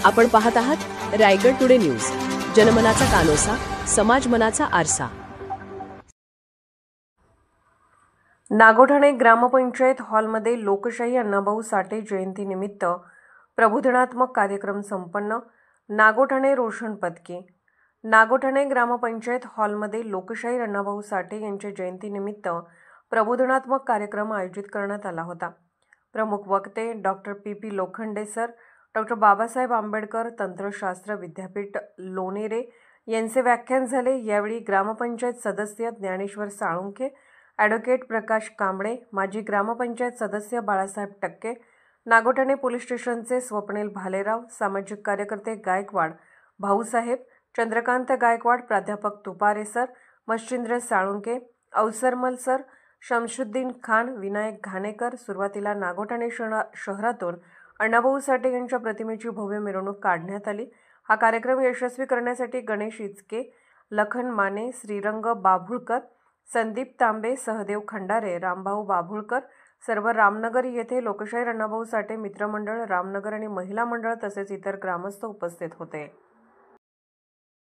आपण पाहत आहात रायगड टुडे न्यूज, जनमनाचा कानोसा, समाज मनाचा आरसा। नागोठणे ग्रामपंचायत हॉलमध्ये लोकशाही अण्णाभाऊ साठे जयंतीनिमित्त प्रबोधनात्मक कार्यक्रम संपन्न। नागोठणे रोशन पदके। नागोठणे ग्रामपंचायत हॉलमध्ये लोकशाही अण्णाभाऊ साठे यांच्या जयंतीनिमित्त प्रबोधनात्मक कार्यक्रम आयोजित करण्यात आला होता। प्रमुख वक्ते doctor P Lokhande sir, doctor Babasaheb Ambedkar तंत्रशास्त्र विद्यापीठ लोणेरे यांचे व्याख्यान झाले। यावेळी ग्रामपंचायत सदस्य ज्ञानेश्वर साळुंखे, ॲडव्होकेट प्रकाश कांबळे, माजी ग्रामपंचायत सदस्य बाळासाहेब टक्के, नागोठणे पोलीस स्टेशनचे स्वप्नील भालेराव, सामाजिक कार्यकर्ते गायकवाड भाऊसाहेब, चंद्रकांत गायकवाड, प्राध्यापक तुपारे सर, मच्छिंद्र साळुंखे, अवसरमल सर, शमशुद्दीन खान, विनायक घाणेकर। सुरुवातीला नागोठणे शहरातून अण्णाभाऊ साठे यांच्या प्रतिमेची भव्य मिरवणूक काढण्यात आली। हा कार्यक्रम यशस्वी करण्यासाठी गणेश इचके, लखन माने, श्रीरंग बाभुळकर, संदीप तांबे, सहदेव खंडारे, रामभाऊ बाभुळकर सर्व रामनगर येथे लोकशाही अण्णाभाऊ साठे मित्रमंडळ, रामनगर आणि महिला मंडळ तसेच इतर ग्रामस्थ उपस्थित होते।